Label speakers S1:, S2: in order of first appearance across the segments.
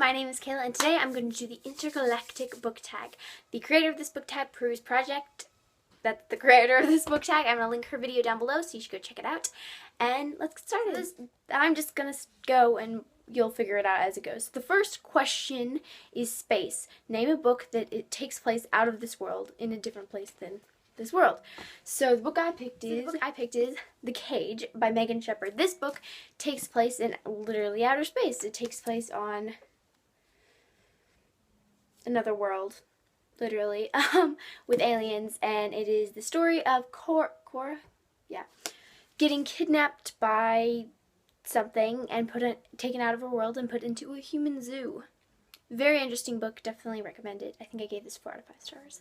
S1: my name is Cayla, and today I'm going to do the Intergalactic Book Tag. The creator of this book tag, Peru's Project, that's the creator of this book tag. I'm going to link her video down below, so you should go check it out. And let's get started. I'm just going to go and you'll figure it out as it goes. The first question is space. Name a book that it takes place out of this world, in a different place than this world. So the book I picked is The Cage by Megan Shepherd. This book takes place in literally outer space. It takes place on another world, literally, with aliens, and it is the story of Cora, getting kidnapped by something and taken out of her world and put into a human zoo. Very interesting book. Definitely recommend it. I think I gave this 4 out of 5 stars.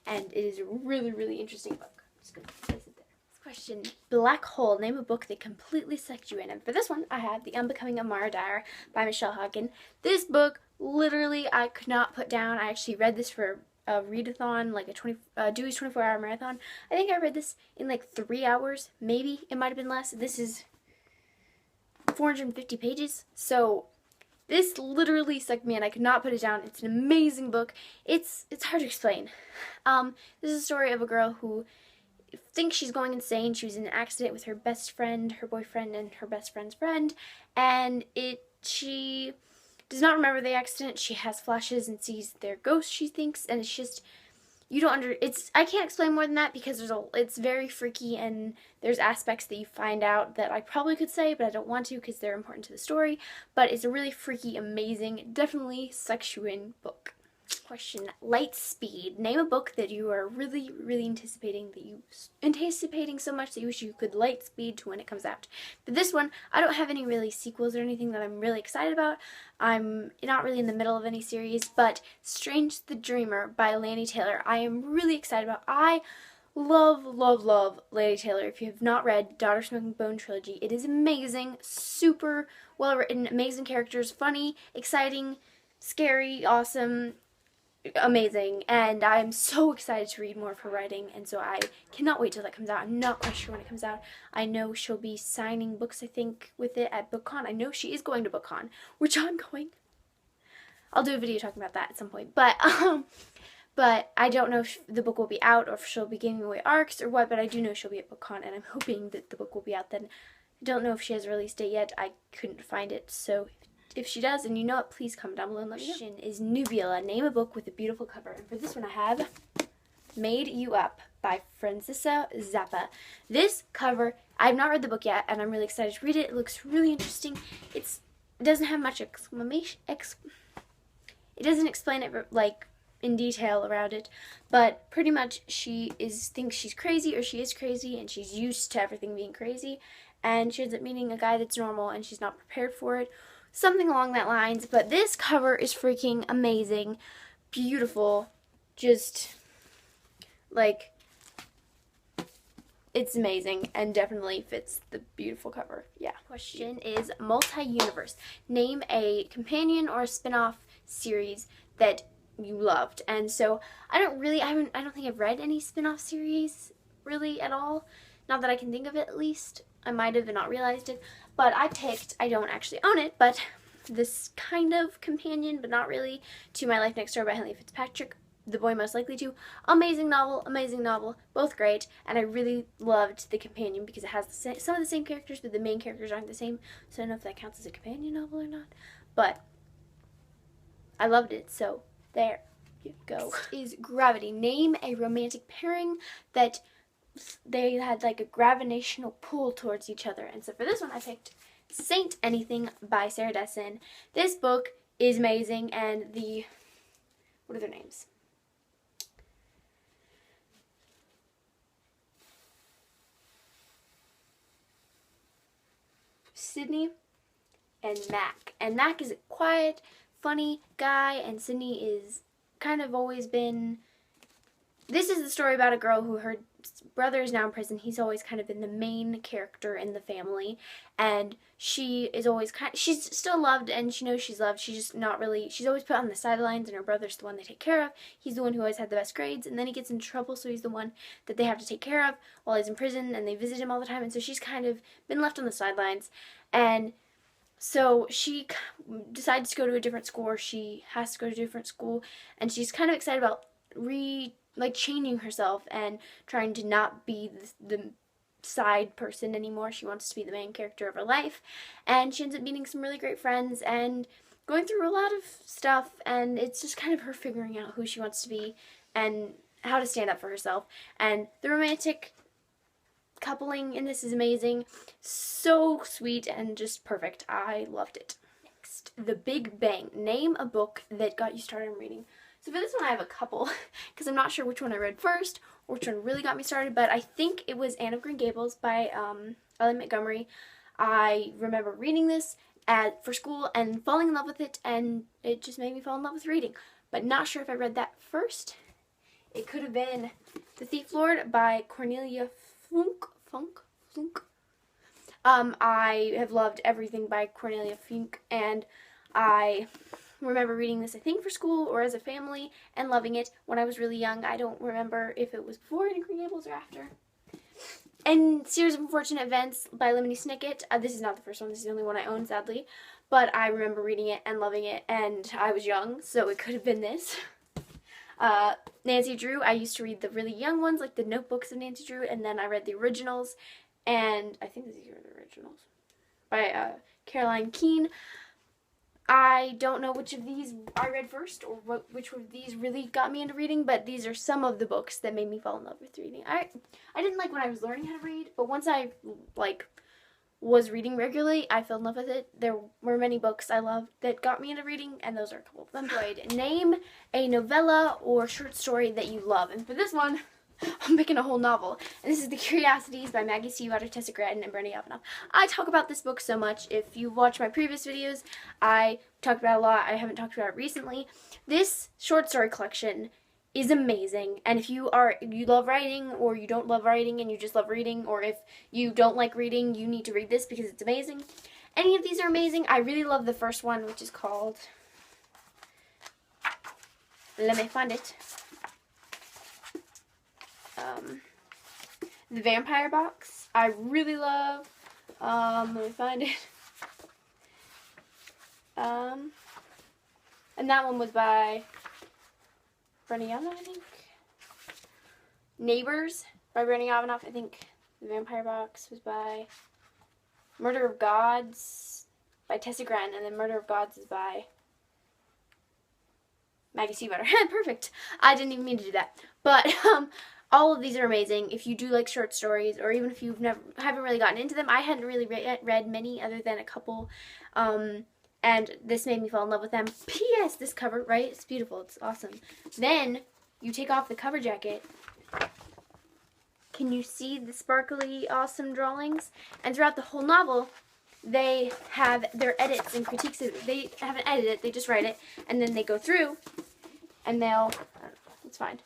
S1: And it is a really, really interesting book. I'm just going to place it there. Next question. Black Hole. Name a book that completely sucked you in. And for this one, I have The Unbecoming Amara Dyer by Michelle Hawken. This book, literally, I could not put down. I actually read this for a readathon, like a Dewey's 24-hour marathon. I think I read this in like 3 hours. Maybe. It might have been less. This is 450 pages. So this literally sucked me in. I could not put it down. It's an amazing book. It's hard to explain. This is a story of a girl who thinks she's going insane. She was in an accident with her best friend, her boyfriend, and her best friend's friend. And she does not remember the accident. She has flashes and sees their ghosts, she thinks. And it's just, I can't explain more than that because it's very freaky, and there's aspects that you find out that I probably could say, but I don't want to because they're important to the story. But it's a really freaky, amazing, definitely sucks you in book. Question. Light Speed. Name a book that you are really, really anticipating so much that you wish you could light speed to when it comes out. For this one, I don't have any really sequels or anything that I'm really excited about. I'm not really in the middle of any series, but Strange the Dreamer by Laini Taylor, I am really excited about. I love, love, love Laini Taylor. If you have not read Daughter Smoking Bone trilogy, it is amazing, super well written, amazing characters, funny, exciting, scary, awesome, amazing, and I'm so excited to read more of her writing, and so I cannot wait till that comes out. I'm not quite sure when it comes out. I know she'll be signing books, I think, with it at BookCon. I know she is going to BookCon, which I'm going. I'll do a video talking about that at some point, but I don't know if the book will be out or if she'll be giving away ARCs or what, but I do know she'll be at BookCon, and I'm hoping that the book will be out then. I don't know if she has a release date yet. I couldn't find it, so if she does, and you know it, please comment down below and let me know. Question is Nubula. Name a book with a beautiful cover. And for this one I have Made You Up by Francisca Zappa. This cover, I've not read the book yet, and I'm really excited to read it. It looks really interesting. It doesn't have much it doesn't explain it like in detail around it, but pretty much she thinks she's crazy, or she is crazy, and she's used to everything being crazy, and she ends up meeting a guy that's normal, and she's not prepared for it. Something along that lines, but this cover is freaking amazing, beautiful, just, like, it's amazing, and definitely fits the beautiful cover, yeah. Question is multi-universe. Name a companion or a spin-off series that you loved, and so I don't think I've read any spin-off series, really, at all, not that I can think of it, at least. I might have not realized it, but I don't actually own it, but this kind of companion, but not really, to My Life Next Door by Henley Fitzpatrick, The Boy Most Likely To. Amazing novel, both great, and I really loved the companion because it has some of the same characters, but the main characters aren't the same, so I don't know if that counts as a companion novel or not, but I loved it, so there you go. Next is Gravity. Name a romantic pairing that they had like a gravitational pull towards each other. And so for this one I picked Saint Anything by Sarah Dessen. This book is amazing, and what are their names? Sydney and Mac. And Mac is a quiet, funny guy, and Sydney is kind of always been... This is the story about a girl who her brother is now in prison. He's always kind of been the main character in the family, and she is always she's still loved, and she knows she's loved. She's just not really, she's always put on the sidelines, and her brother's the one they take care of. He's the one who always had the best grades, and then he gets in trouble, so he's the one that they have to take care of while he's in prison, and they visit him all the time, and so she's kind of been left on the sidelines, and So she decides to go to a different school, or she has to go to a different school, and she's kind of excited about changing herself and trying to not be the side person anymore. She wants to be the main character of her life, and she ends up meeting some really great friends and going through a lot of stuff, and it's just kind of her figuring out who she wants to be and how to stand up for herself. And the romantic coupling in this is amazing. So sweet and just perfect. I loved it. Next, The Big Bang. Name a book that got you started reading. So for this one I have a couple, because I'm not sure which one I read first or which one really got me started, but I think it was Anne of Green Gables by Ellie Montgomery. I remember reading this for school and falling in love with it, and it just made me fall in love with reading. But not sure if I read that first. It could have been The Thief Lord by Cornelia Funk. I have loved everything by Cornelia Funk, and I remember reading this, I think, for school or as a family, and loving it when I was really young. I don't remember if it was before Anne of Green Gables or after. And Series of Unfortunate Events by Lemony Snicket. This is not the first one. This is the only one I own, sadly. But I remember reading it and loving it, and I was young, so it could have been this. Nancy Drew. I used to read the really young ones, like the notebooks of Nancy Drew, and then I read the originals, and I think these are the originals, by Caroline Keene. I don't know which of these I read first, or which of these really got me into reading, but these are some of the books that made me fall in love with reading. I didn't like when I was learning how to read, but once I was reading regularly, I fell in love with it. There were many books I loved that got me into reading, and those are a couple of them. Name a novella or short story that you love. And for this one, I'm picking a whole novel. And this is The Curiosities by Maggie Stiefvater, Tessa Gratton, and Bernie Avanoff. I talk about this book so much. If you watch my previous videos, I talked about it a lot. I haven't talked about it recently. This short story collection is amazing, and if you love writing, or you don't love writing and you just love reading, or if you don't like reading, you need to read this because it's amazing. Any of these are amazing. I really love the first one, which is called, let me find it, The Vampire Box. I really love, let me find it, and that one was by Bernie Avanoff, I think. Neighbors by Bernie Avanoff. I think The Vampire Box was by Murder of Gods by Tessa Gratton, and then Murder of Gods is by Maggie Stiefvater. Perfect. I didn't even mean to do that. But all of these are amazing. If you do like short stories, or even if you haven't really gotten into them, I hadn't really read many other than a couple. And this made me fall in love with them. P.S. This cover, right? It's beautiful. It's awesome. Then you take off the cover jacket. Can you see the sparkly, awesome drawings? And throughout the whole novel, they have their edits and critiques. They haven't edited it. They just write it. And then they go through, and they'll, it's fine,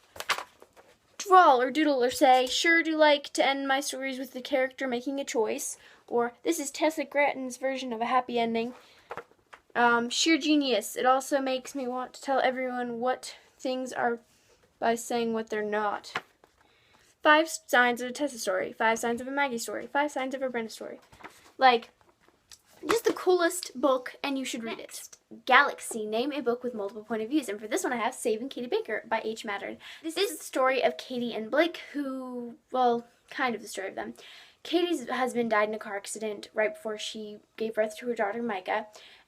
S1: draw or doodle or say, sure do like to end my stories with the character making a choice. Or, this is Tessa Gratton's version of a happy ending. Sheer genius. It also makes me want to tell everyone what things are by saying what they're not. 5 signs of a Tessa story. 5 signs of a Maggie story. 5 signs of a Brenda story. Like, just the coolest book, and you should read it. Galaxy. Name a book with multiple point of views. And for this one I have Saving Katie Baker by H. Mattern. This is the story of Katie and Blake, who, well, kind of the story of them. Katie's husband died in a car accident right before she gave birth to her daughter Micah.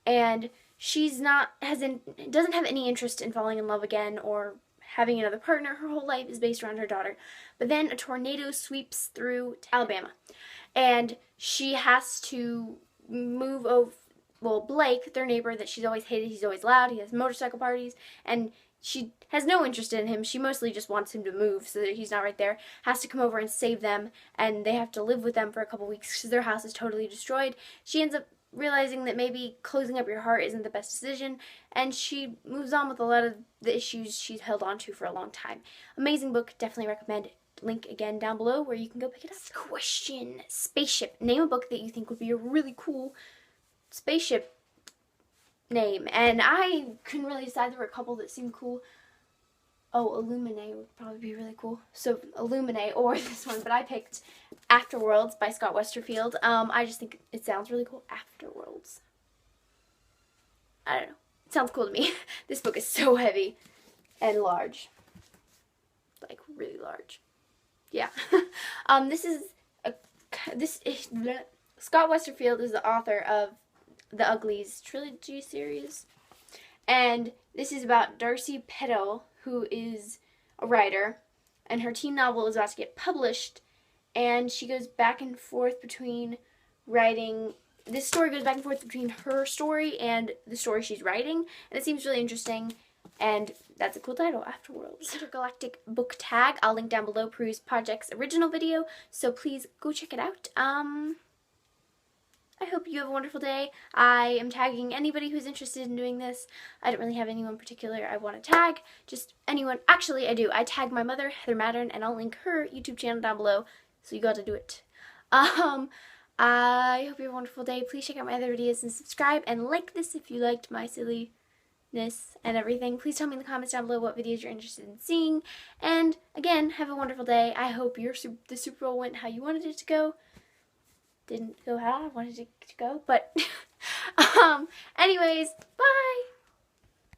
S1: And she's doesn't have any interest in falling in love again or having another partner. Her whole life is based around her daughter. But then a tornado sweeps through Alabama, and she has to move over. Well, Blake, their neighbor that she's always hated, he's always loud, he has motorcycle parties, and she has no interest in him. She mostly just wants him to move so that he's not right there. Has to come over and save them, and they have to live with them for a couple weeks because their house is totally destroyed. She ends up realizing that maybe closing up your heart isn't the best decision, and she moves on with a lot of the issues she's held on to for a long time. Amazing book, definitely recommend. Link again down below where you can go pick it up. Question. Spaceship. Name a book that you think would be a really cool spaceship name. And I couldn't really decide. There were a couple that seemed cool. Oh, Illuminate would probably be really cool. So Illuminate or this one, but I picked Afterworlds by Scott Westerfield. I just think it sounds really cool. Afterworlds. I don't know. It sounds cool to me. This book is so heavy and large. Like, really large. Yeah. Scott Westerfield is the author of the Uglies trilogy series. And this is about Darcy Peddle, who is a writer, and her teen novel is about to get published, and she goes back and forth between writing. This story goes back and forth between her story and the story she's writing, and it seems really interesting, and that's a cool title, Afterworlds. Intergalactic Book Tag. I'll link down below Peru's Project's original video, so please go check it out. I hope you have a wonderful day. I am tagging anybody who's interested in doing this. I don't really have anyone particular I want to tag. Just anyone. Actually, I do. I tag my mother, Heather Mattern, and I'll link her YouTube channel down below. So you got to do it. I hope you have a wonderful day. Please check out my other videos and subscribe and like this if you liked my silliness and everything. Please tell me in the comments down below what videos you're interested in seeing. And again, have a wonderful day. I hope the Super Bowl went how you wanted it to go. Didn't go how I wanted it to go, but anyways, bye!